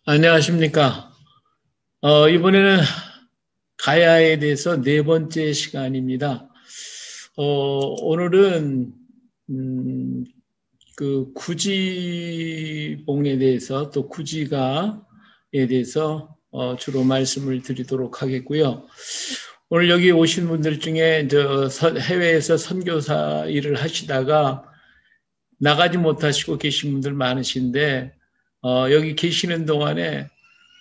안녕하십니까. 이번에는 가야에 대해서 네 번째 시간입니다. 오늘은, 음, 그 구지봉에 대해서 또 구지가에 대해서 주로 말씀을 드리도록 하겠고요. 오늘 여기 오신 분들 중에 해외에서 선교사 일을 하시다가 나가지 못하시고 계신 분들 많으신데, 여기 계시는 동안에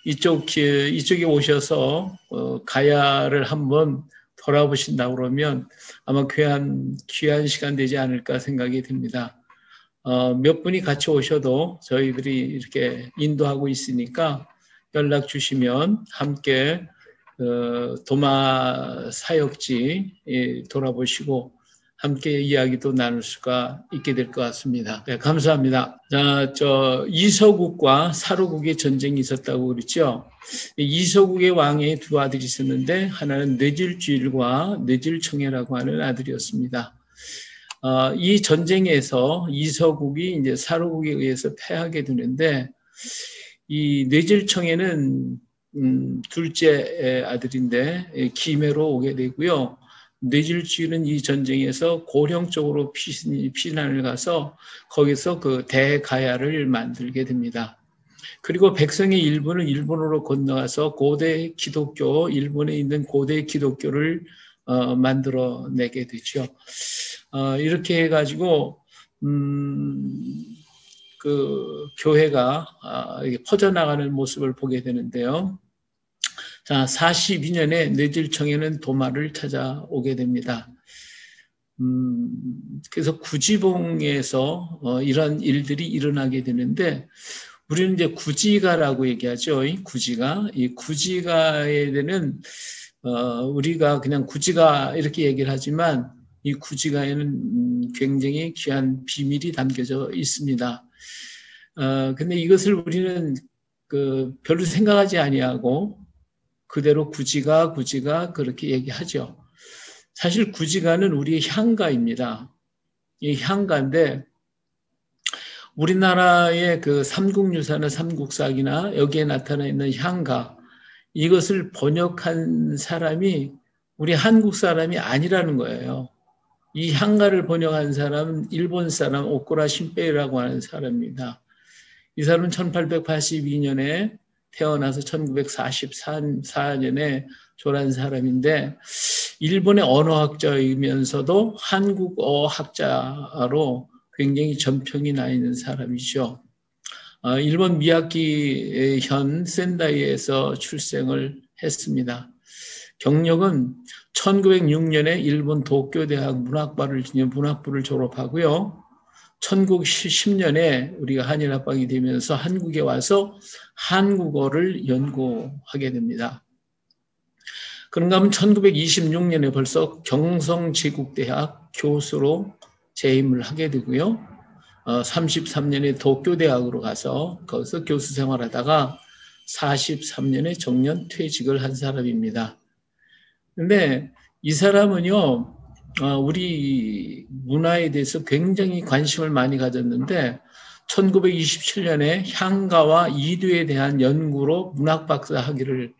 이쪽에 오셔서 가야를 한번 돌아보신다고 그러면 아마 귀한 시간 되지 않을까 생각이 듭니다. 몇 분이 같이 오셔도 저희들이 이렇게 인도하고 있으니까 연락 주시면 함께 도마 사역지 돌아보시고 함께 이야기도 나눌 수가 있게 될 것 같습니다. 네, 감사합니다. 이서국과 사로국의 전쟁이 있었다고 그랬죠. 이서국의 왕의 두 아들이 있었는데 하나는 뇌질주일과 뇌질청해라고 하는 아들이었습니다. 이 전쟁에서 이서국이 이제 사로국에 의해서 패하게 되는데 이 뇌질청해는 둘째 아들인데 기매로 오게 되고요. 뇌질주일은 이 전쟁에서 고령 쪽으로 피난을 가서 거기서 그 대가야를 만들게 됩니다. 그리고 백성의 일부는 일본으로 건너가서 고대 기독교, 일본에 있는 고대 기독교를 만들어내게 되죠. 이렇게 해가지고 그 교회가 퍼져나가는 모습을 보게 되는데요. 자, 42년에 뇌질청에는 도마를 찾아오게 됩니다. 그래서 구지봉에서 이런 일들이 일어나게 되는데 우리는 이제 구지가라고 얘기하죠. 이 구지가에 대한 우리가 그냥 구지가 이렇게 얘기를 하지만 이 구지가에는 굉장히 귀한 비밀이 담겨져 있습니다. 근데 이것을 우리는 별로 생각하지 아니하고 그대로 구지가 그렇게 얘기하죠. 사실 구지가는 우리의 향가입니다. 이 향가인데 우리나라의 그 삼국유사나 삼국사기나 여기에 나타나 있는 향가 이것을 번역한 사람이 우리 한국 사람이 아니라는 거예요. 이 향가를 번역한 사람은 일본 사람 오쿠라 신베이라고 하는 사람입니다. 이 사람은 1882년에 태어나서 1944년에 졸한 사람인데 일본의 언어학자이면서도 한국어 학자로 굉장히 전평이 나 있는 사람이죠. 일본 미야키 현 센다이에서 출생을 했습니다. 경력은 1906년에 일본 도쿄대학 문학부를 졸업하고요. 1910년에 우리가 한일합방이 되면서 한국에 와서 한국어를 연구하게 됩니다. 그런가 하면 1926년에 벌써 경성제국대학 교수로 재임을 하게 되고요. 33년에 도쿄대학으로 가서 거기서 교수 생활하다가 43년에 정년 퇴직을 한 사람입니다. 근데 이 사람은요, 우리 문화에 대해서 굉장히 관심을 많이 가졌는데 1927년에 향가와 이두에 대한 연구로 문학박사 학위를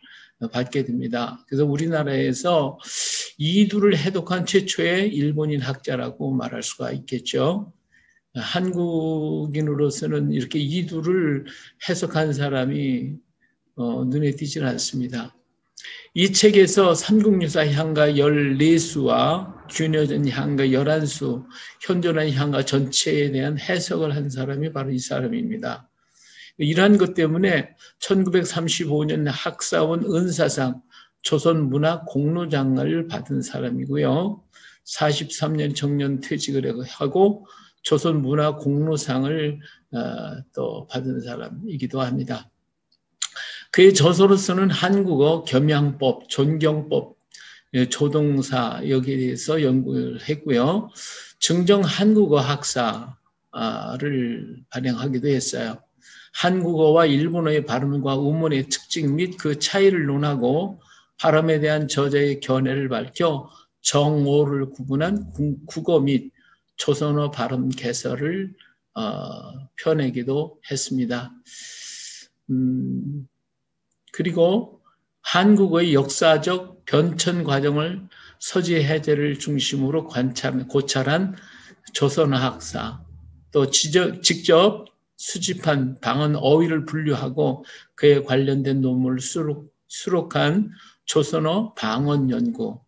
받게 됩니다. 그래서 우리나라에서 이두를 해독한 최초의 일본인 학자라고 말할 수가 있겠죠. 한국인으로서는 이렇게 이두를 해석한 사람이 눈에 띄질 않습니다. 이 책에서 삼국유사 향가 14수와 균여전 향가 11수, 현존한 향가 전체에 대한 해석을 한 사람이 바로 이 사람입니다. 이러한 것 때문에 1935년 학사원 은사상 조선문학 공로장을 받은 사람이고요. 43년 정년 퇴직을 하고 조선문학 공로상을 또 받은 사람이기도 합니다. 그의 저서로서는 한국어 겸양법, 존경법, 조동사 여기에 대해서 연구를 했고요. 증정 한국어 학사를 발행하기도 했어요. 한국어와 일본어의 발음과 음원의 특징 및 그 차이를 논하고 발음에 대한 저자의 견해를 밝혀 정오를 구분한 국어 및 조선어 발음 개설을 펴내기도 했습니다. 그리고 한국의 역사적 변천 과정을 서지 해제를 중심으로 고찰한 조선어학사, 또 직접 수집한 방언 어휘를 분류하고 그에 관련된 논문을 수록한 조선어 방언 연구,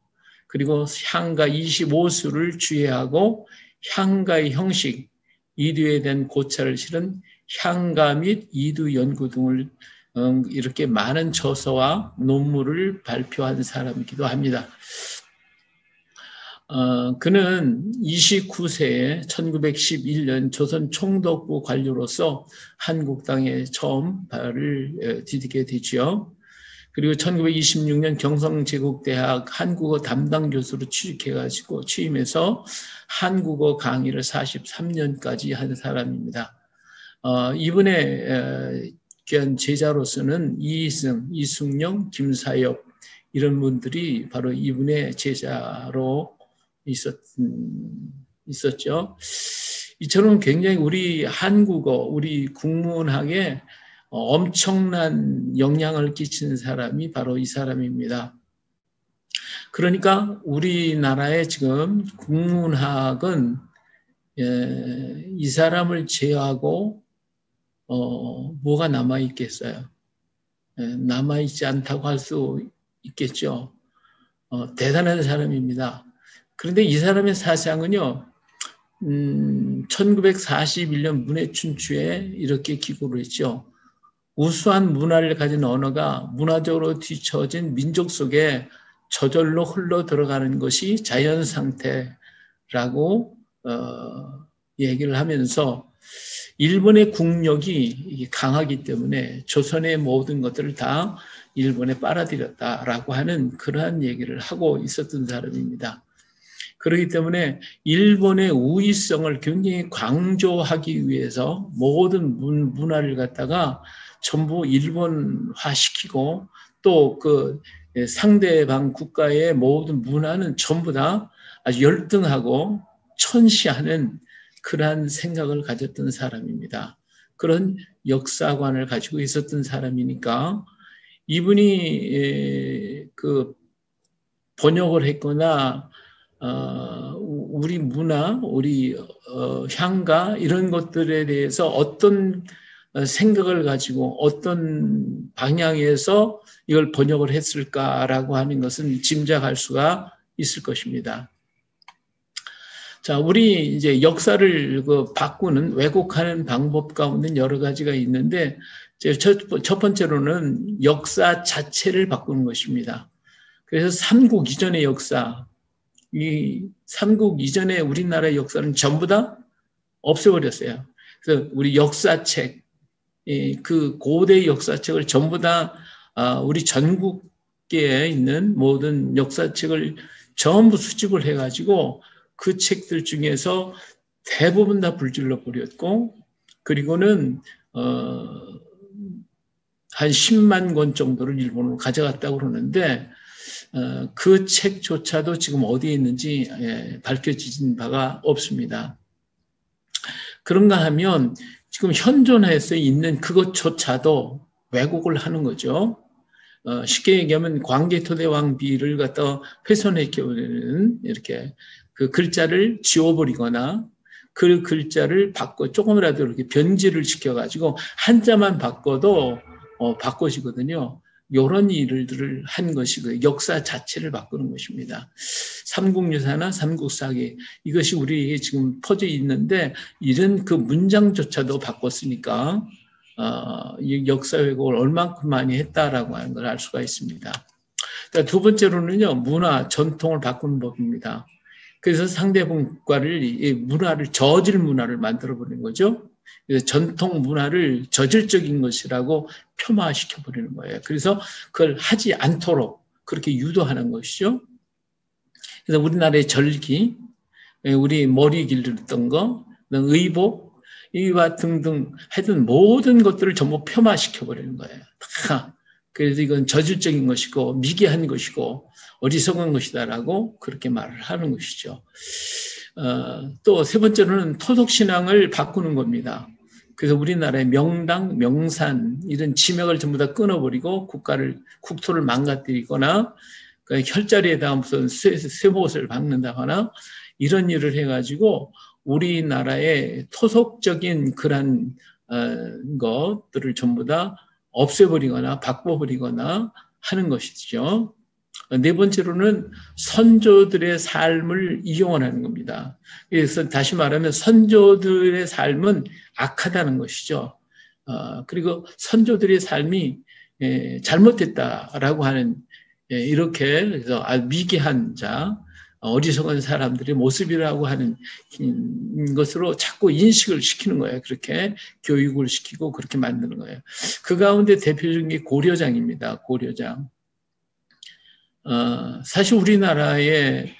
그리고 향가 25수를 주의하고 향가의 형식, 이두에 대한 고찰을 실은 향가 및 이두 연구 등을 이렇게 많은 저서와 논문을 발표한 사람이기도 합니다. 그는 29세에 1911년 조선 총독부 관료로서 한국당에 처음 발을 디디게 되지요. 그리고 1926년 경성제국대학 한국어 담당 교수로 취임해서 한국어 강의를 43년까지 한 사람입니다. 이분의 귀한 제자로서는 이희승, 이숙영, 김사엽 이런 분들이 바로 이분의 제자로 있었죠. 이처럼 굉장히 우리 한국어, 우리 국문학에 엄청난 영향을 끼치는 사람이 바로 이 사람입니다. 그러니까 우리나라의 지금 국문학은 이 사람을 제외하고 뭐가 남아있겠어요? 남아있지 않다고 할 수 있겠죠. 대단한 사람입니다. 그런데 이 사람의 사상은요, 1941년 문해춘추에 이렇게 기고를 했죠. 우수한 문화를 가진 언어가 문화적으로 뒤처진 민족 속에 저절로 흘러 들어가는 것이 자연 상태라고 얘기를 하면서 일본의 국력이 강하기 때문에 조선의 모든 것들을 다 일본에 빨아들였다라고 하는 그러한 얘기를 하고 있었던 사람입니다. 그렇기 때문에 일본의 우위성을 굉장히 강조하기 위해서 모든 문화를 갖다가 전부 일본화시키고 또 그 상대방 국가의 모든 문화는 전부 다 아주 열등하고 천시하는 그러한 생각을 가졌던 사람입니다. 그런 역사관을 가지고 있었던 사람이니까 이분이 그 번역을 했거나 우리 문화, 우리 향가 이런 것들에 대해서 어떤 생각을 가지고 어떤 방향에서 이걸 번역을 했을까라고 하는 것은 짐작할 수가 있을 것입니다. 자, 우리 이제 역사를 바꾸는 왜곡하는 방법 가운데 여러 가지가 있는데 첫 번째로는 역사 자체를 바꾸는 것입니다. 그래서 삼국 이전의 역사, 이 삼국 이전의 우리나라의 역사는 전부 다 없애버렸어요. 그래서 우리 역사책, 그 고대 역사책을 전부 다 우리 전국계에 있는 모든 역사책을 전부 수집을 해가지고 그 책들 중에서 대부분 다 불질러 버렸고, 그리고는 한 10만 권 정도를 일본으로 가져갔다고 그러는데 그 책조차도 지금 어디에 있는지 밝혀진 바가 없습니다. 그런가 하면 지금 현존해서 있는 그것조차도 왜곡을 하는 거죠. 쉽게 얘기하면 광개토대왕비를 갖다 훼손해버리는 이렇게 그 글자를 지워버리거나 그 글자를 바꿔 조금이라도 이렇게 변질을 시켜가지고 한자만 바꿔도 바꿔지거든요. 이런 일들을 한 것이 그 역사 자체를 바꾸는 것입니다. 삼국유사나 삼국사기 이것이 우리에게 지금 퍼져 있는데 이런 그 문장조차도 바꿨으니까 이 역사 왜곡을 얼만큼 많이 했다라고 하는 걸 알 수가 있습니다. 두 번째로는요, 문화 전통을 바꾸는 법입니다. 그래서 상대국가를 이 문화를 저질 문화를 만들어 버리는 거죠. 그래서 전통 문화를 저질적인 것이라고 폄하시켜 버리는 거예요. 그래서 그걸 하지 않도록 그렇게 유도하는 것이죠. 그래서 우리나라의 절기, 우리 머리 길렀던 거, 의복, 이와 등등 하여튼 모든 것들을 전부 폄하시켜 버리는 거예요. 다. 그래서 이건 저질적인 것이고 미개한 것이고 어리석은 것이다라고 그렇게 말을 하는 것이죠. 또 세 번째로는 토속신앙을 바꾸는 겁니다. 그래서 우리나라의 명당, 명산 이런 지명을 전부 다 끊어버리고 국토를 망가뜨리거나 그 혈자리에다가 무슨 쇠못을 박는다거나 이런 일을 해가지고 우리나라의 토속적인 그런 것들을 전부 다 없애버리거나 바꿔버리거나 하는 것이죠. 네 번째로는 선조들의 삶을 이용하는 겁니다. 그래서 다시 말하면 선조들의 삶은 악하다는 것이죠. 그리고 선조들의 삶이 잘못됐다라고 하는 이렇게 그래서 미개한 자, 어리석은 사람들의 모습이라고 하는 것으로 자꾸 인식을 시키는 거예요. 그렇게 교육을 시키고 그렇게 만드는 거예요. 그 가운데 대표적인 게 고려장입니다. 고려장. 사실 우리나라에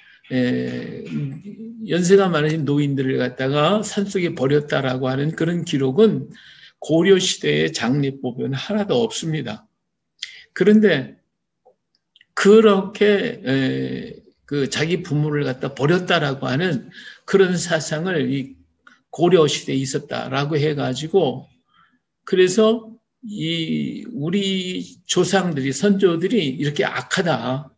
연세가 많으신 노인들을 갖다가 산속에 버렸다라고 하는 그런 기록은 고려시대의 장례법에는 하나도 없습니다. 그런데 그렇게 그 자기 부모를 갖다 버렸다라고 하는 그런 사상을 이 고려시대에 있었다라고 해가지고 그래서 이 우리 조상들이 선조들이 이렇게 악하다,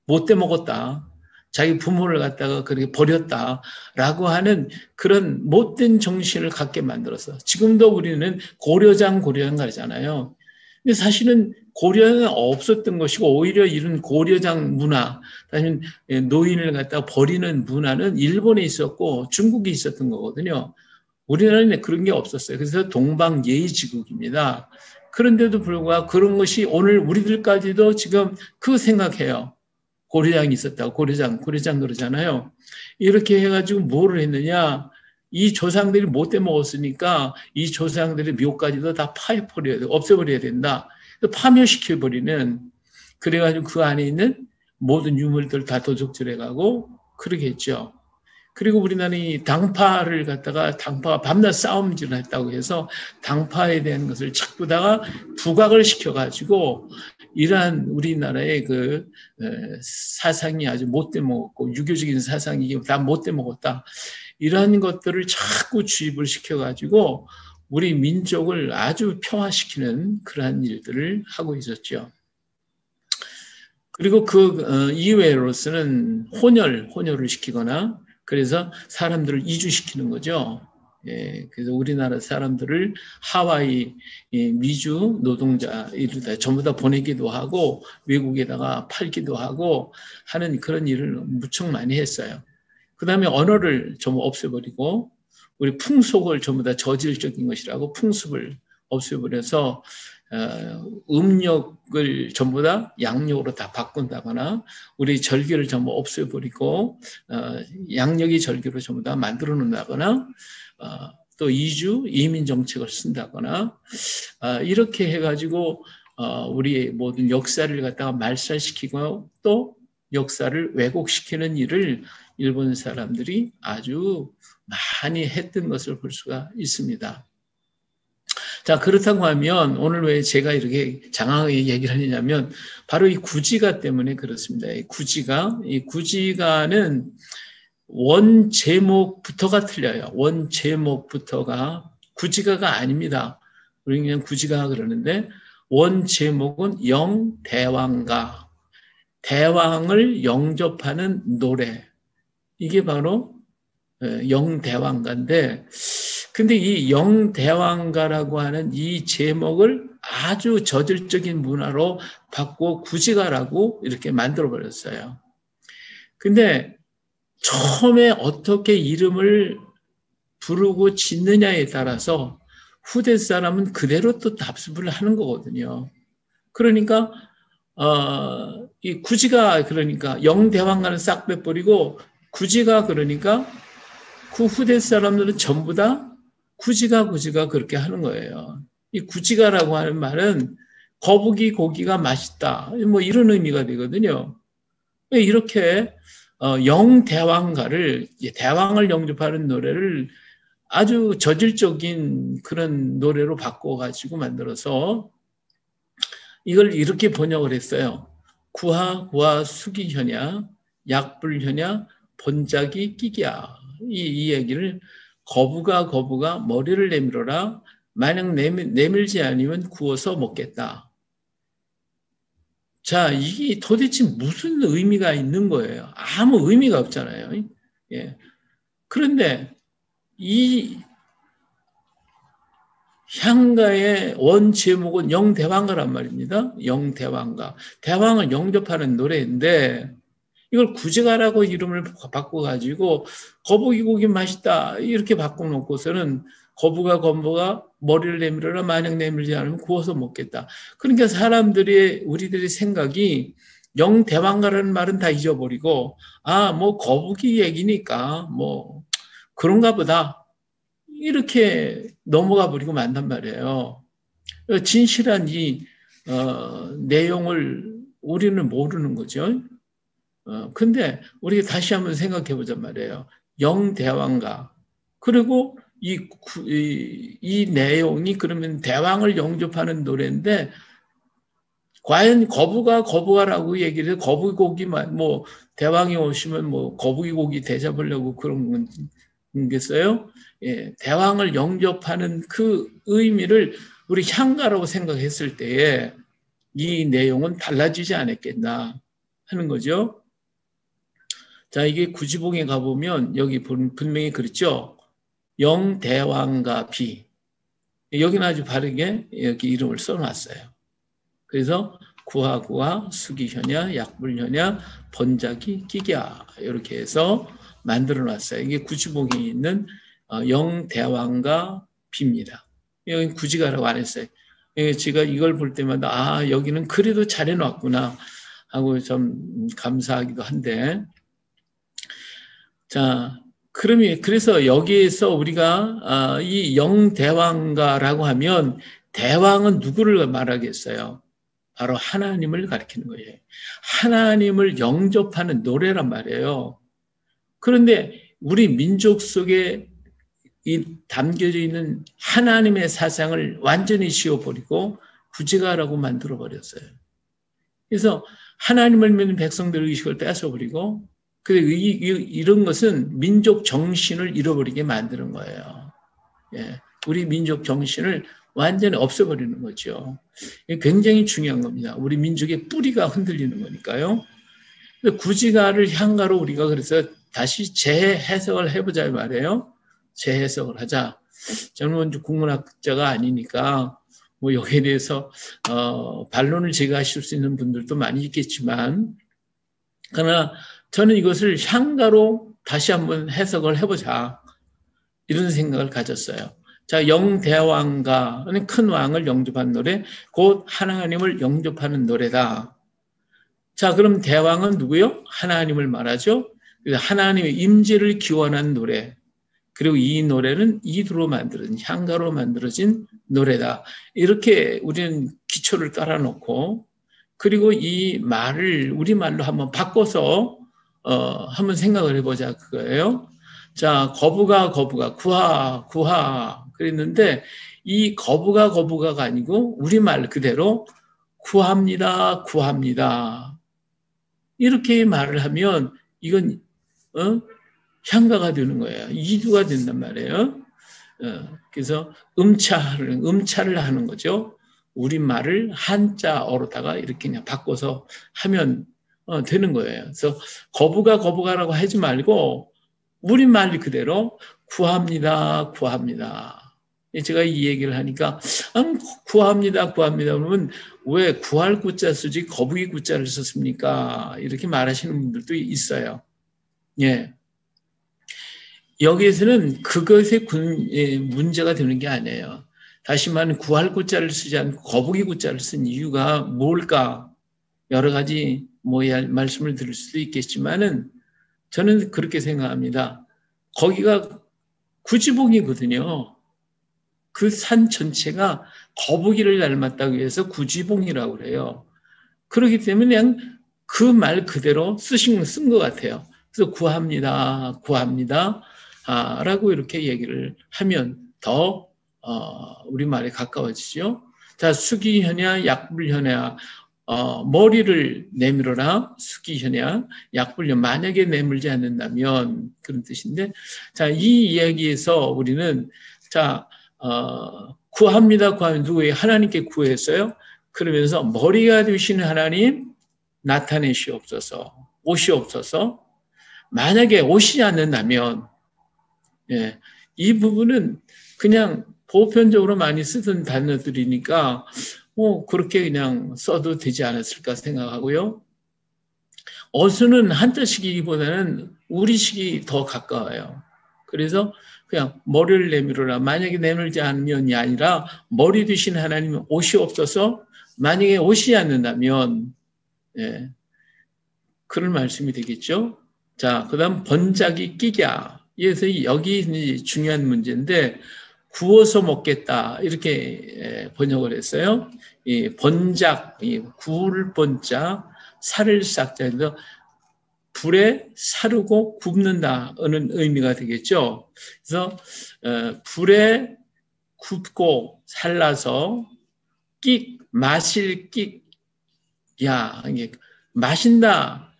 못돼 먹었다, 자기 부모를 갖다가 그렇게 버렸다라고 하는 그런 못된 정신을 갖게 만들어서 지금도 우리는 고려장 가잖아요. 근데 사실은 고려는 없었던 것이고 오히려 이런 고려장 문화, 아니면 노인을 갖다가 버리는 문화는 일본에 있었고 중국에 있었던 거거든요. 우리나라는 그런 게 없었어요. 그래서 동방예의지국입니다. 그런데도 불구하고 그런 것이 오늘 우리들까지도 지금 그 생각해요. 고려장이 있었다고 고려장 그러잖아요. 이렇게 해가지고 뭐를 했느냐. 이 조상들이 못돼 먹었으니까 이 조상들의 묘까지도 다 파해버려야 돼. 없애버려야 된다. 파멸시켜버리는 그래가지고 그 안에 있는 모든 유물들 다 도적질해가고 그러겠죠. 그리고 우리나라는 이 당파를 갖다가 당파가 밤낮 싸움질을 했다고 해서 당파에 대한 것을 자꾸다가 부각을 시켜가지고 이러한 우리나라의 그 사상이 아주 못돼 먹었고 유교적인 사상이 다 못돼 먹었다. 이런 것들을 자꾸 주입을 시켜가지고 우리 민족을 아주 평화시키는 그러한 일들을 하고 있었죠. 그리고 그 이외로서는 혼혈을 시키거나 그래서 사람들을 이주시키는 거죠. 예, 그래서 우리나라 사람들을 하와이 미주 노동자 이를 전부 다 보내기도 하고 외국에다가 팔기도 하고 하는 그런 일을 무척 많이 했어요. 그 다음에 언어를 전부 없애버리고 우리 풍속을 전부 다 저질적인 것이라고 풍습을 없애버려서 음력을 전부 다 양력으로 다 바꾼다거나 우리 절기를 전부 없애버리고 양력이 절기로 전부 다 만들어 놓는다거나 또 이민 정책을 쓴다거나 이렇게 해가지고 우리의 모든 역사를 갖다가 말살시키고 또 역사를 왜곡시키는 일을 일본 사람들이 아주 많이 했던 것을 볼 수가 있습니다. 자, 그렇다고 하면 오늘 왜 제가 이렇게 장황하게 얘기를 하느냐면 바로 이 구지가 때문에 그렇습니다. 이 구지가는 원 제목부터가 틀려요. 원 제목부터가 구지가가 아닙니다. 우리 그냥 구지가 그러는데 원 제목은 영대왕가, 대왕을 영접하는 노래. 이게 바로 영대왕가인데 근데 이 영대왕가라고 하는 이 제목을 아주 저질적인 문화로 바꿔 구지가라고 이렇게 만들어버렸어요. 근데 처음에 어떻게 이름을 부르고 짓느냐에 따라서 후대 사람은 그대로 또 답습을 하는 거거든요. 그러니까 이 구지가 그러니까 영대왕가는 싹 빼버리고 구지가 그러니까 그 후대 사람들은 전부 다 구지가 그렇게 하는 거예요. 이 구지가라고 하는 말은 거북이 고기가 맛있다. 뭐 이런 의미가 되거든요. 이렇게 영대왕가를 대왕을 영접하는 노래를 아주 저질적인 그런 노래로 바꿔가지고 만들어서 이걸 이렇게 번역을 했어요. 구하 수기현야 약불현야 본작이 끼기야. 이 얘기를 거부가 머리를 내밀어라 만약 내밀지 않으면 구워서 먹겠다. 자, 이게 도대체 무슨 의미가 있는 거예요? 아무 의미가 없잖아요. 예. 그런데 이 향가의 원 제목은 영대왕가란 말입니다. 영대왕가. 대왕을 영접하는 노래인데 이걸 구제가라고 이름을 바꿔가지고 거북이 고기 맛있다 이렇게 바꿔놓고서는 거북아 머리를 내밀어라 만약 내밀지 않으면 구워서 먹겠다. 그러니까 우리들의 생각이 영대왕가라는 말은 다 잊어버리고 뭐 거북이 얘기니까 뭐 그런가 보다 이렇게 넘어가 버리고 만단 말이에요. 진실한 이 내용을 우리는 모르는 거죠. 근데 우리가 다시 한번 생각해 보자 말이에요. 영대왕가. 그리고 이 내용이 그러면 대왕을 영접하는 노래인데 과연 거북아라고 얘기를 해서 거북이 고기만 뭐 대왕이 오시면 뭐 거북이 고기 대접하려고 그런 건겠어요? 예, 대왕을 영접하는 그 의미를 우리 향가라고 생각했을 때에 이 내용은 달라지지 않았겠나 하는 거죠. 자, 이게 구지봉에 가보면 여기 분명히 그랬죠. 영대왕가 비. 여기는 아주 바르게 여기 이름을 써놨어요. 그래서 구하구하, 수기현야, 약불현야, 번작이, 끼기야 이렇게 해서 만들어놨어요. 이게 구지봉에 있는 영대왕가 비입니다. 여기 구지가라고 안 했어요. 제가 이걸 볼 때마다 여기는 그래도 잘 해놨구나 하고 좀 감사하기도 한데 자, 그래서 여기에서 우리가 이 영대왕가라고 하면 대왕은 누구를 말하겠어요? 바로 하나님을 가리키는 거예요. 하나님을 영접하는 노래란 말이에요. 그런데 우리 민족 속에 담겨져 있는 하나님의 사상을 완전히 지워버리고 구제가라고 만들어버렸어요. 그래서 하나님을 믿는 백성들의 의식을 뺏어버리고 이런 것은 민족 정신을 잃어버리게 만드는 거예요. 예, 우리 민족 정신을 완전히 없애버리는 거죠. 이게 굉장히 중요한 겁니다. 우리 민족의 뿌리가 흔들리는 거니까요. 구지가를 향가로 우리가 그래서 다시 재해석을 해보자 말이에요. 재해석을 하자. 저는 먼저 국문학자가 아니니까 뭐 여기에 대해서 반론을 제기하실 수 있는 분들도 많이 있겠지만 그러나 저는 이것을 향가로 다시 한번 해석을 해보자 이런 생각을 가졌어요. 자, 영대왕가는 큰 왕을 영접한 노래, 곧 하나님을 영접하는 노래다. 자, 그럼 대왕은 누구요? 하나님을 말하죠. 하나님의 임재를 기원한 노래. 그리고 이 노래는 이두로 만들어진 향가로 만들어진 노래다. 이렇게 우리는 기초를 깔아놓고 그리고 이 말을 우리말로 한번 바꿔서 한번 생각을 해보자 그거예요. 자, 거북아 구하 그랬는데 이 거북아가 아니고 우리말 그대로 구합니다 이렇게 말을 하면 이건 향가가 되는 거예요. 이두가 된단 말이에요. 그래서 음차를 하는 거죠. 우리말을 한자어로다가 이렇게 그냥 바꿔서 하면 되는 거예요. 그래서 거북아라고 하지 말고 우리말 그대로 구합니다. 제가 이 얘기를 하니까 구합니다 그러면 왜 구할 구자 쓰지 거북이 구자를 썼습니까? 이렇게 말하시는 분들도 있어요. 예. 여기에서는 그것의 문제가 되는 게 아니에요. 다시 말하면 구할 구자를 쓰지 않고 거북이 구자를 쓴 이유가 뭘까? 여러 가지 말씀을 드릴 수도 있겠지만은 저는 그렇게 생각합니다. 거기가 구지봉이거든요. 그 산 전체가 거북이를 닮았다고 해서 구지봉이라고 그래요. 그렇기 때문에 그냥 그 말 그대로 쓴 것 같아요. 그래서 구합니다. 라고 이렇게 얘기를 하면 더 우리말에 가까워지죠. 자, 수기현야, 약불현야, 머리를 내밀어라, 수기현야, 약불현. 만약에 내밀지 않는다면 그런 뜻인데, 자, 이 이야기에서 우리는 자, 구합니다. 구하면 누구에게? 하나님께 구했어요. 그러면서 머리가 되시는 하나님 나타내시옵소서. 오시옵소서. 만약에 오시지 않는다면 예, 이 부분은 그냥 보편적으로 많이 쓰던 단어들이니까 그렇게 그냥 써도 되지 않았을까 생각하고요. 어수는 한자식이기보다는 우리식이 더 가까워요. 그래서 그냥 머리를 내밀어라. 만약에 내밀지 않으면이 아니라 머리 되신 하나님은 오시옵소서. 만약에 오시지 않는다면 예, 그런 말씀이 되겠죠. 자, 그 다음 번작이 끼냐. 그래서 여기 중요한 문제인데 구워서 먹겠다 이렇게 번역을 했어요. 이 번작, 구울 번자, 살을 싹자. 그래서 불에 사르고 굽는다는 의미가 되겠죠. 그래서 불에 굽고 살라서 마실 야, 이게 마신다.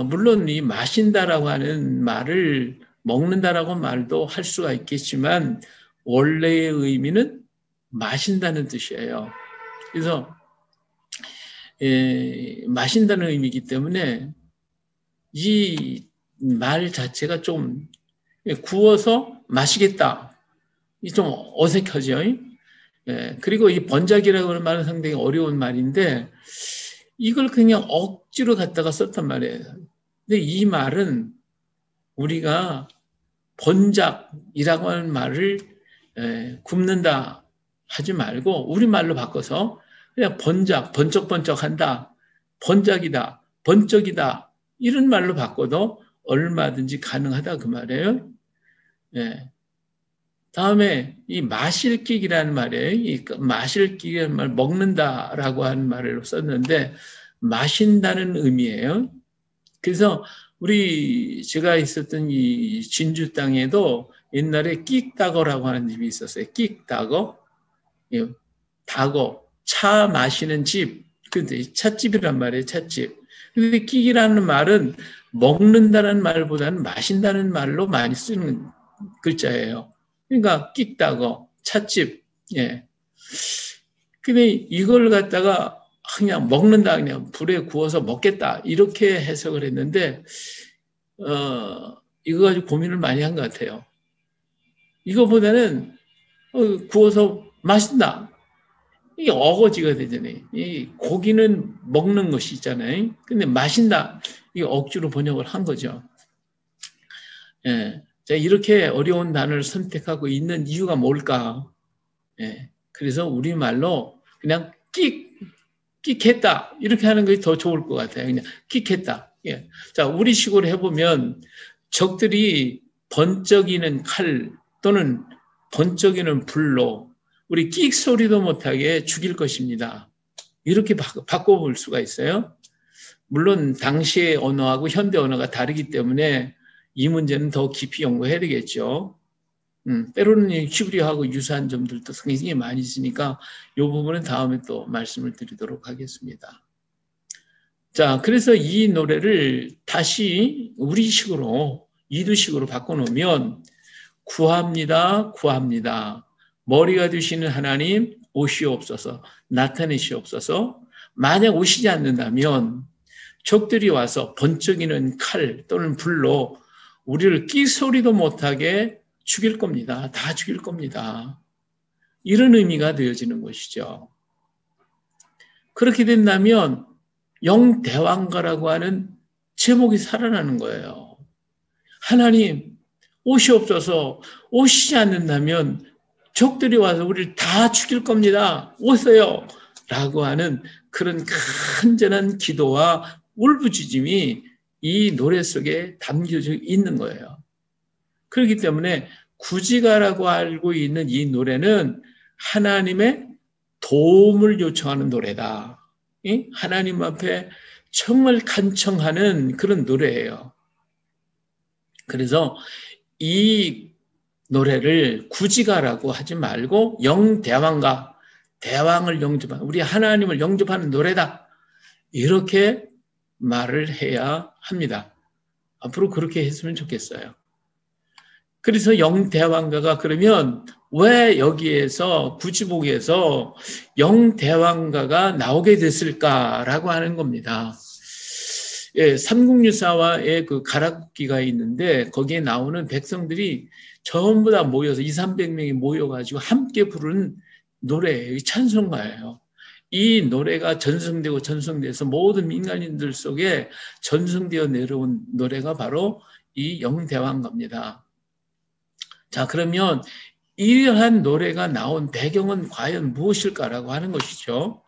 물론 이 마신다라고 하는 말을 먹는다라고 말도 할 수가 있겠지만 원래의 의미는 마신다는 뜻이에요. 그래서 마신다는 의미이기 때문에 이 말 자체가 좀 구워서 마시겠다. 이 좀 어색하죠. 그리고 이 번작이라고 하는 말은 상당히 어려운 말인데 이걸 그냥 억지로 갖다가 썼단 말이에요. 근데 이 말은 우리가 번작이라고 하는 말을 굽는다 하지 말고 우리말로 바꿔서 그냥 번쩍번쩍한다, 번작이다, 번쩍이다 이런 말로 바꿔도 얼마든지 가능하다 그 말이에요. 다음에 이 마실기이라는 말이에요. 이 마실기라는 말 먹는다라고 하는 말을 썼는데 마신다는 의미예요. 그래서 제가 있었던 이 진주 땅에도 옛날에 끽다거라고 하는 집이 있었어요. 끽다거, 다거, 차 마시는 집. 근데 찻집이란 말이에요. 찻집. 근데 끽이라는 말은 먹는다는 말보다는 마신다는 말로 많이 쓰는 글자예요. 그러니까 끽다거, 찻집. 예. 근데 이걸 갖다가 그냥 먹는다, 그냥 불에 구워서 먹겠다 이렇게 해석을 했는데 이거 가지고 고민을 많이 한 것 같아요. 이거보다는 구워서 마신다. 이게 어거지가 되잖아요. 이 고기는 먹는 것이 있잖아요. 근데 마신다. 이게 억지로 번역을 한 거죠. 예. 자, 이렇게 어려운 단어를 선택하고 있는 이유가 뭘까? 예. 그래서 우리말로 그냥 끽했다. 이렇게 하는 것이 더 좋을 것 같아요. 그냥 끽했다. 예. 자, 우리식으로 해보면 적들이 번쩍이는 칼 또는 번쩍이는 불로 우리 끽 소리도 못하게 죽일 것입니다. 이렇게 바꿔볼 수가 있어요. 물론 당시의 언어하고 현대 언어가 다르기 때문에 이 문제는 더 깊이 연구해야 되겠죠. 때로는 히브리어하고 유사한 점들도 굉장히 많이 있으니까 이 부분은 다음에 또 말씀을 드리도록 하겠습니다. 자, 그래서 이 노래를 다시 우리식으로 이두식으로 바꿔놓으면 구합니다, 구합니다. 머리가 되시는 하나님 오시옵소서, 나타내시옵소서. 만약 오시지 않는다면 적들이 와서 번쩍이는 칼 또는 불로 우리를 끼소리도 못하게 죽일 겁니다. 다 죽일 겁니다. 이런 의미가 되어지는 것이죠. 그렇게 된다면 영대왕가라고 하는 제목이 살아나는 거예요. 하나님 오시옵소서. 오시지 않는다면 적들이 와서 우리를 다 죽일 겁니다. 오세요. 라고 하는 그런 간절한 기도와 울부짖음이 이 노래 속에 담겨져 있는 거예요. 그렇기 때문에 구지가라고 알고 있는 이 노래는 하나님의 도움을 요청하는 노래다. 하나님 앞에 정말 간청하는 그런 노래예요. 그래서 이 노래를 구지가라고 하지 말고 영대왕가, 대왕을 영접하는, 우리 하나님을 영접하는 노래다. 이렇게 말을 해야 합니다. 앞으로 그렇게 했으면 좋겠어요. 그래서 영대왕가가 그러면 왜 여기에서 구지복에서 영대왕가가 나오게 됐을까라고 하는 겁니다. 예, 삼국유사와의 그 가락기가 있는데 거기에 나오는 백성들이 전부 다 모여서 200~300명이 모여가지고 함께 부르는 노래예요. 찬송가예요. 이 노래가 전승되고 전승돼서 모든 민간인들 속에 전승되어 내려온 노래가 바로 이 영대왕가입니다. 자, 그러면 이러한 노래가 나온 배경은 과연 무엇일까라고 하는 것이죠.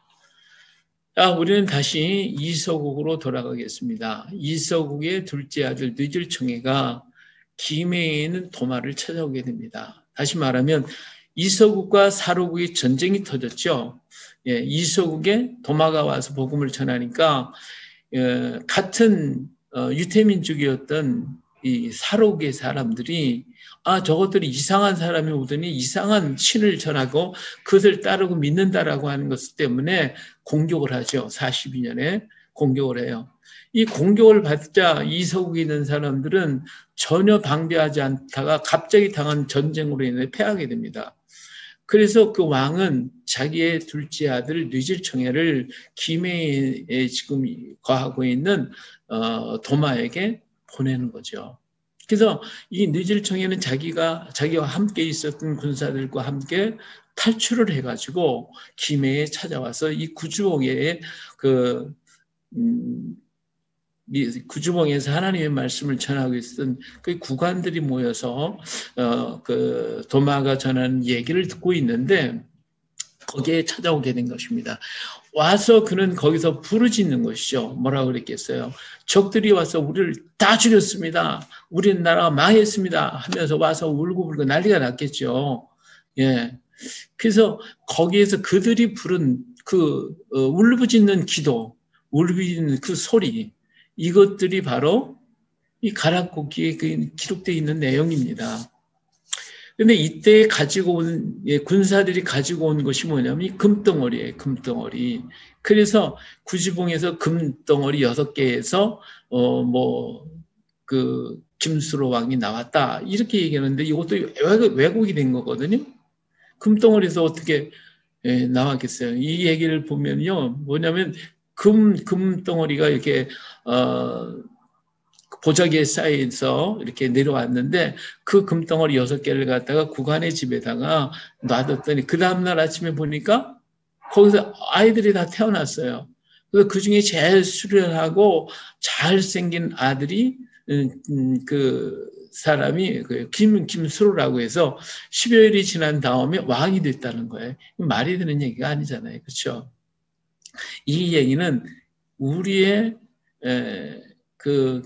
자, 우리는 다시 이서국으로 돌아가겠습니다. 이서국의 둘째 아들 느질청해가 김해에 있는 도마를 찾아오게 됩니다. 다시 말하면 이서국과 사로국의 전쟁이 터졌죠. 예, 이서국의 도마가 와서 복음을 전하니까 같은 유태민족이었던 이 사로국의 사람들이 저것들이 이상한 사람이 오더니 이상한 신을 전하고 그것을 따르고 믿는다라고 하는 것 때문에 공격을 하죠. 42년에 공격을 해요. 이 공격을 받자 이서국에 있는 사람들은 전혀 방비하지 않다가 갑자기 당한 전쟁으로 인해 패하게 됩니다. 그래서 그 왕은 자기의 둘째 아들 느질청해를 김해에 지금 거하고 있는 도마에게 보내는 거죠. 그래서 이 느질청해는 자기와 함께 있었던 군사들과 함께 탈출을 해가지고 김해에 찾아와서 이 구주봉에 구주봉에서 하나님의 말씀을 전하고 있었던 그 구관들이 모여서 그 도마가 전하는 얘기를 듣고 있는데 거기에 찾아오게 된 것입니다. 와서 그는 거기서 부르짖는 것이죠. 뭐라고 그랬겠어요? 적들이 와서 우리를 다 죽였습니다. 우리 나라가 망했습니다. 하면서 와서 울고불고 난리가 났겠죠. 예. 그래서 거기에서 그들이 부른 그 울부짖는 기도, 울부짖는 그 소리, 이것들이 바로 이 가락곡기에 기록되어 있는 내용입니다. 근데 이때 가지고 온, 군사들이 가지고 온 것이 뭐냐면 이 금덩어리예요, 금덩어리. 그래서 구지봉에서 금덩어리 6개에서, 김수로 왕이 나왔다. 이렇게 얘기하는데 이것도 왜곡이 된 거거든요. 금덩어리에서 어떻게 나왔겠어요. 이 얘기를 보면요. 뭐냐면 금덩어리가 이렇게, 보자기에 쌓여서 이렇게 내려왔는데 그 금덩어리 6개를 갖다가 구간의 집에다가 놔뒀더니 그 다음날 아침에 보니까 거기서 아이들이 다 태어났어요. 그래서 그 중에 제일 수련하고 잘생긴 아들이 그 사람이 김수로라고 해서 10여일이 지난 다음에 왕이 됐다는 거예요. 말이 되는 얘기가 아니잖아요. 그렇죠? 이 얘기는 우리의 그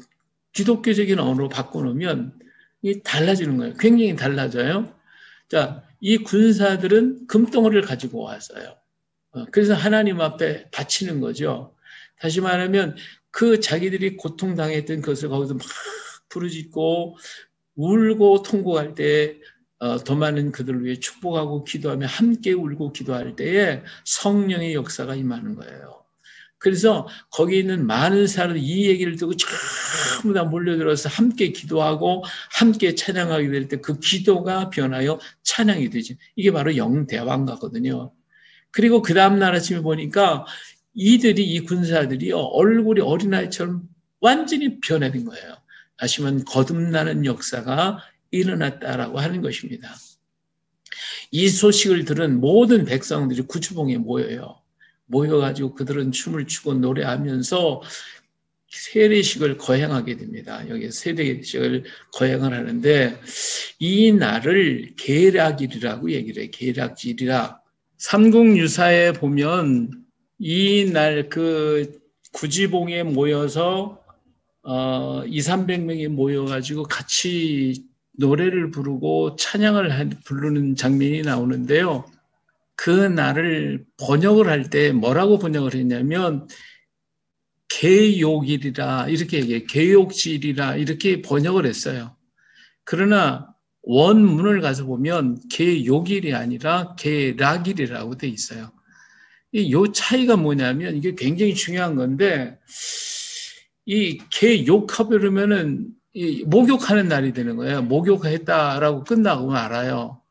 기독교적인 언어로 바꿔놓으면 이게 달라지는 거예요. 굉장히 달라져요. 자, 이 군사들은 금덩어리를 가지고 왔어요. 그래서 하나님 앞에 바치는 거죠. 다시 말하면 그 자기들이 고통당했던 것을 거기서 막 부르짖고 울고 통곡할 때 더 많은 그들을 위해 축복하고 기도하며 함께 울고 기도할 때에 성령의 역사가 임하는 거예요. 그래서 거기 있는 많은 사람들이 이 얘기를 듣고 전부 다 몰려들어서 함께 기도하고 함께 찬양하게 될 때 그 기도가 변하여 찬양이 되지. 이게 바로 영대왕가거든요. 그리고 그 다음날 아침에 보니까 이 군사들이 얼굴이 어린아이처럼 완전히 변해진 거예요. 다시 말하면 거듭나는 역사가 일어났다라고 하는 것입니다. 이 소식을 들은 모든 백성들이 구주봉에 모여요. 모여가지고 그들은 춤을 추고 노래하면서 세례식을 거행하게 됩니다. 여기 세례식을 거행을 하는데 이 날을 계략일이라고 얘기를 해요. 계략일이라. 삼국유사에 보면 이 날 그 구지봉에 모여서 200~300명이 모여가지고 같이 노래를 부르고 찬양을 부르는 장면이 나오는데요. 그 날을 번역을 할 때 뭐라고 번역을 했냐면 개욕일이라 이렇게 얘기해요. 개욕질이라 이렇게 번역을 했어요. 그러나 원문을 가서 보면 개욕일이 아니라 개락일이라고 돼 있어요. 이 차이가 뭐냐면 이게 굉장히 중요한 건데 이 개욕하려면은 목욕하는 날이 되는 거예요. 목욕했다라고 끝나고 말아요.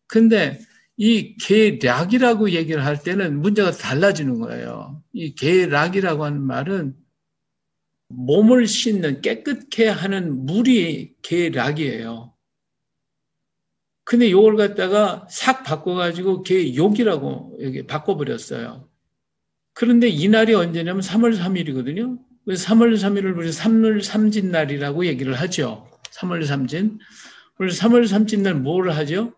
근데 이 계략이라고 얘기를 할 때는 문제가 달라지는 거예요. 이 계략이라고 하는 말은 몸을 씻는 깨끗게 하는 물이 계략이에요. 근데 이걸 갖다가 싹 바꿔가지고 계욕이라고 여기 바꿔버렸어요. 그런데 이날이 언제냐면 3월 3일이거든요. 그래서 3월 3일을 우리 3월 삼진날이라고 얘기를 하죠. 3월 삼진. 그래서 3월 삼진날 뭘 하죠?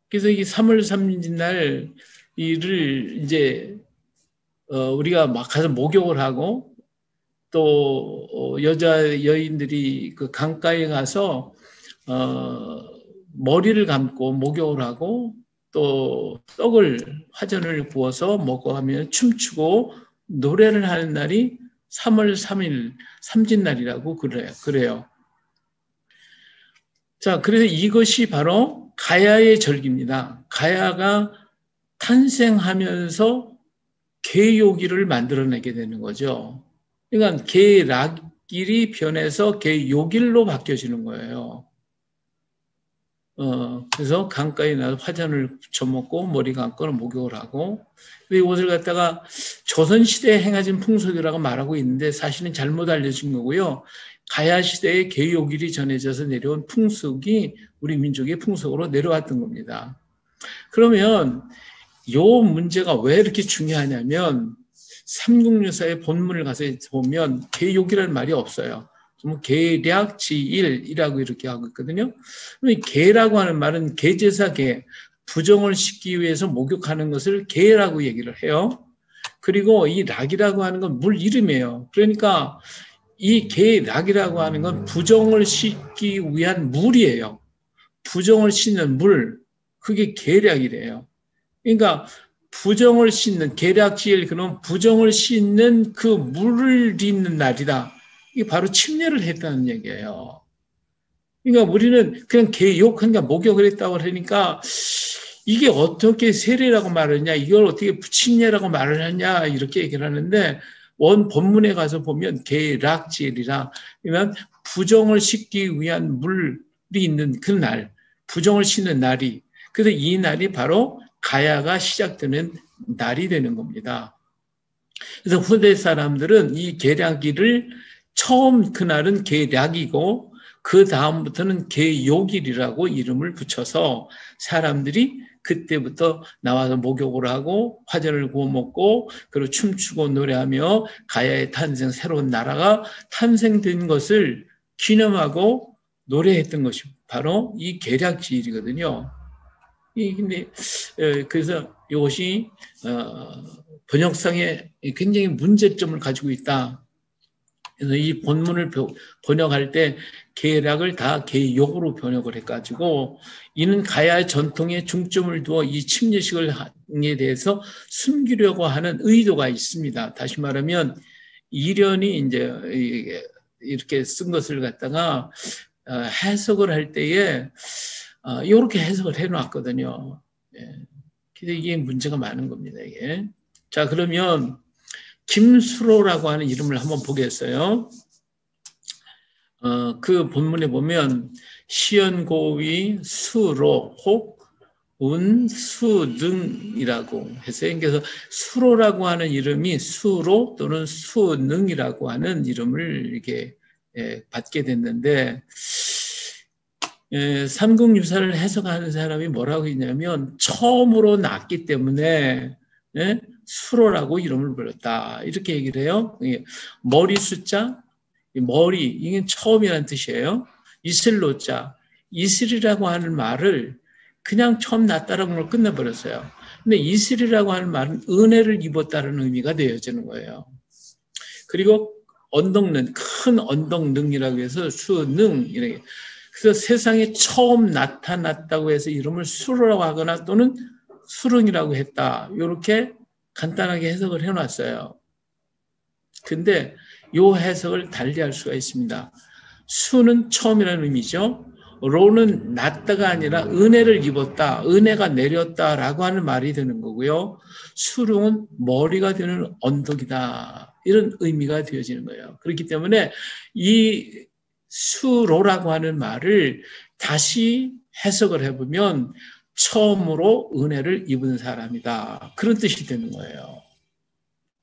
그래서 이 3월 삼진날 일을 이제 우리가 막 가서 목욕을 하고 또 여자 여인들이 그 강가에 가서 머리를 감고 목욕을 하고 또 떡을 화전을 구워서 먹고 하면 춤추고 노래를 하는 날이 3월 3일 삼진날이라고 그래요. 자, 그래서 이것이 바로 가야의 절기입니다. 가야가 탄생하면서 계요기를 만들어내게 되는 거죠. 그러니까 계락일이 변해서 계요길로 바뀌어지는 거예요. 그래서 강가에 나서 화전을 붙여먹고 머리 감고 목욕을 하고 이것을 갖다가 조선시대에 행해진 풍속이라고 말하고 있는데 사실은 잘못 알려진 거고요. 가야시대의 계요길이 전해져서 내려온 풍속이 우리 민족의 풍속으로 내려왔던 겁니다. 그러면 이 문제가 왜 이렇게 중요하냐면 삼국유사의 본문을 가서 보면 계욕이라는 말이 없어요. 계략지일이라고 이렇게 하고 있거든요. 계라고 하는 말은 계제사 계, 부정을 씻기 위해서 목욕하는 것을 계라고 얘기를 해요. 그리고 이 락이라고 하는 건 물 이름이에요. 그러니까 이 계락이라고 하는 건 부정을 씻기 위한 물이에요. 부정을 씻는 물, 그게 계략이래요. 그러니까 부정을 씻는 계략지일 그런 부정을 씻는 그 물을 잇는 날이다. 이게 바로 침례를 했다는 얘기예요. 그러니까 우리는 그냥 욕하니까 목욕을 했다고 하니까 이게 어떻게 세례라고 말하냐, 이걸 어떻게 침례라고 말을 하냐 이렇게 얘기를 하는데 원 본문에 가서 보면 계략지일이라 그러면 부정을 씻기 위한 물이 있는 그 날, 부정을 씻는 날이 그래서 이 날이 바로 가야가 시작되는 날이 되는 겁니다. 그래서 후대 사람들은 이 계략일을 처음 그날은 계략이고 그 다음부터는 계욕일이라고 이름을 붙여서 사람들이 그때부터 나와서 목욕을 하고 화전을 구워 먹고 그리고 춤추고 노래하며 가야의 탄생 새로운 나라가 탄생된 것을 기념하고 노래했던 것이 바로 이 계략지일이거든요. 근데 그래서 이것이 번역상에 굉장히 문제점을 가지고 있다. 그래서 이 본문을 번역할 때 계략을 다 계욕으로 번역을 해가지고 이는 가야의 전통에 중점을 두어 이 침례식을 에 대해서 숨기려고 하는 의도가 있습니다. 다시 말하면 이련이 이제 이렇게 쓴 것을 갖다가 해석을 할 때에 이렇게 해석을 해놨거든요. 그래서 이게 문제가 많은 겁니다. 이게. 자, 그러면 김수로라고 하는 이름을 한번 보겠어요. 그 본문에 보면 시연고위 수로 혹 운수능이라고 했어요. 그래서 수로라고 하는 이름이 수로 또는 수능이라고 하는 이름을 이렇게 받게 됐는데 삼국유사를 해석하는 사람이 뭐라고 했냐면 처음으로 낳기 때문에 수로라고 이름을 불렀다 이렇게 얘기를 해요. 머리 숫자 머리 이게 처음이라는 뜻이에요. 이슬로자 이슬이라고 하는 말을 그냥 처음 낳았다라는 걸 끝내버렸어요. 근데 이슬이라고 하는 말은 은혜를 입었다는 의미가 되어지는 거예요. 그리고 언덕능 큰 언덕능이라고 해서 수능 이렇게 그래서 세상에 처음 나타났다고 해서 이름을 수로라고 하거나 또는 수릉이라고 했다. 이렇게 간단하게 해석을 해놨어요. 근데 이 해석을 달리할 수가 있습니다. 수는 처음이라는 의미죠. 로는 낮다가 아니라 은혜를 입었다, 은혜가 내렸다라고 하는 말이 되는 거고요. 수롱은 머리가 되는 언덕이다, 이런 의미가 되어지는 거예요. 그렇기 때문에 이 수로라고 하는 말을 다시 해석을 해보면 처음으로 은혜를 입은 사람이다, 그런 뜻이 되는 거예요.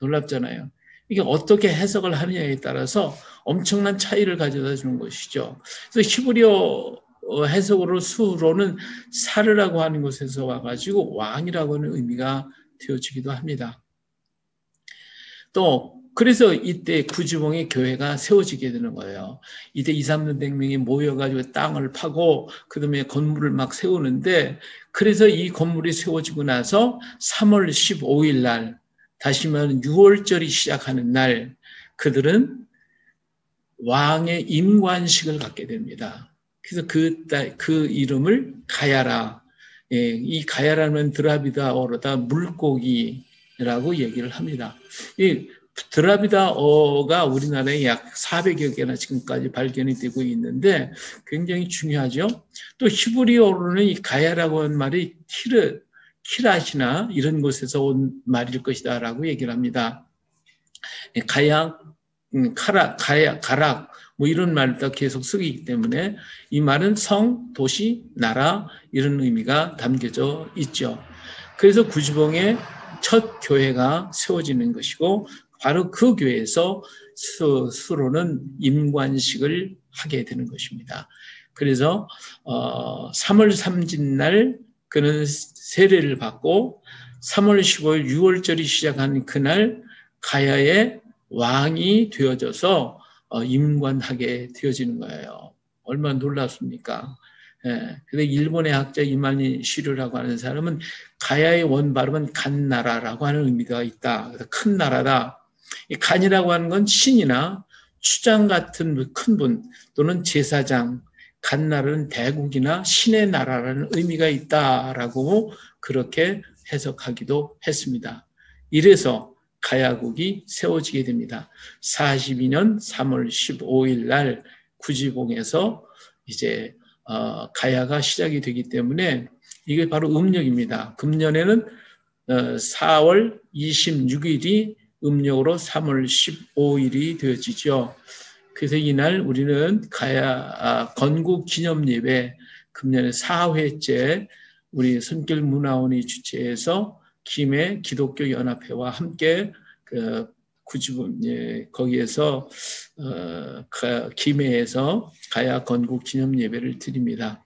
놀랍잖아요. 이게 어떻게 해석을 하느냐에 따라서 엄청난 차이를 가져다 주는 것이죠. 그래서 히브리어 해석으로 수로는 사르라고 하는 곳에서 와가지고 왕이라고 하는 의미가 되어지기도 합니다. 또 그래서 이때 구지봉의 교회가 세워지게 되는 거예요. 이때 2,300명이 모여가지고 땅을 파고 그다음에 건물을 막 세우는데, 그래서 이 건물이 세워지고 나서 3월 15일 날, 다시 말하면 6월절이 시작하는 날, 그들은 왕의 임관식을 갖게 됩니다. 그래서 그 이름을 가야라. 예, 이 가야라는 드라비다어로다 물고기라고 얘기를 합니다. 이 드라비다어가 우리나라에 약 400여 개나 지금까지 발견이 되고 있는데 굉장히 중요하죠. 또 히브리어로는 이 가야라고 하는 말이 키라시나 이런 곳에서 온 말일 것이다라고 얘기를 합니다. 가야, 가락, 뭐 이런 말도 계속 쓰기 때문에 이 말은 성, 도시, 나라 이런 의미가 담겨져 있죠. 그래서 구지봉의 첫 교회가 세워지는 것이고, 바로 그 교회에서 수로는 임관식을 하게 되는 것입니다. 그래서 3월 3진날 그는 세례를 받고 3월 15일 6월절이 시작한 그날 가야의 왕이 되어져서 임관하게 되어지는 거예요. 얼마나 놀랍습니까? 예. 근데 일본의 학자 이마니 시류라고 하는 사람은 가야의 원 발음은 간나라라고 하는 의미가 있다. 그래서 큰 나라다. 이 간이라고 하는 건 신이나 추장 같은 큰 분 또는 제사장, 간나라는 대국이나 신의 나라라는 의미가 있다라고 그렇게 해석하기도 했습니다. 이래서 가야국이 세워지게 됩니다. 42년 3월 15일 날 구지봉에서 이제 가야가 시작이 되기 때문에 이게 바로 음력입니다. 금년에는 4월 26일이 음력으로 3월 15일이 되어지죠. 그래서 이날 우리는 가야 건국 기념 예배, 금년에 4회째 우리 손길문화원이 주최해서 김해 기독교 연합회와 함께 그 구지봉 거기에서 김해에서 가야 건국 기념 예배를 드립니다.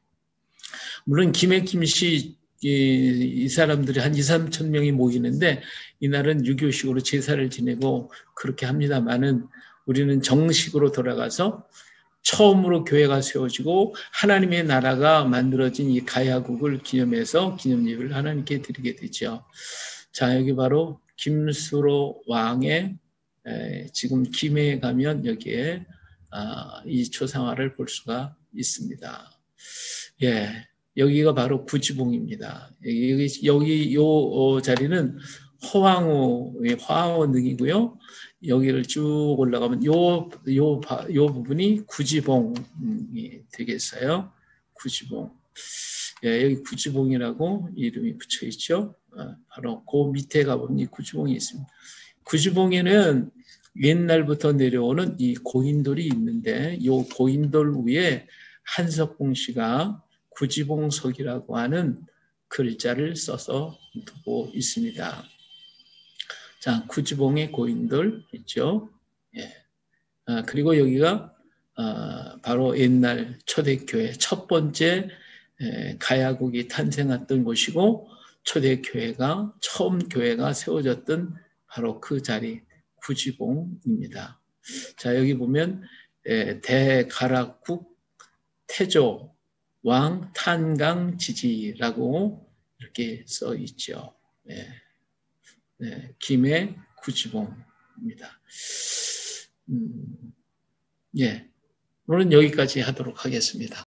물론 김해 김씨 이 사람들이 한 2,3천 명이 모이는데 이날은 유교식으로 제사를 지내고 그렇게 합니다만은, 우리는 정식으로 돌아가서 처음으로 교회가 세워지고 하나님의 나라가 만들어진 이 가야국을 기념해서 기념 예배를 하나님께 드리게 되죠. 자, 여기 바로 김수로 왕의 지금 김해에 가면 여기에 이 초상화를 볼 수가 있습니다. 예, 여기가 바로 구지봉입니다. 여기 요 자리는 허황우의 화원릉이고요. 여기를 쭉 올라가면 요 부분이 구지봉이 되겠어요. 구지봉. 예, 여기 구지봉이라고 이름이 붙여 있죠. 바로 그 밑에 가보면 이 구지봉이 있습니다. 구지봉에는 옛날부터 내려오는 이 고인돌이 있는데, 이 고인돌 위에 한석봉 씨가 구지봉석이라고 하는 글자를 써서 두고 있습니다. 자, 구지봉의 고인돌 있죠. 예. 그리고 여기가 바로 옛날 초대교회 첫 번째 가야국이 탄생했던 곳이고, 초대교회가 처음 교회가 세워졌던 바로 그 자리 구지봉입니다. 자, 여기 보면 대가락국 태조 왕 탄강지지라고 이렇게 써 있죠. 네. 네, 김해 구지봉입니다. 예, 오늘은 여기까지 하도록 하겠습니다.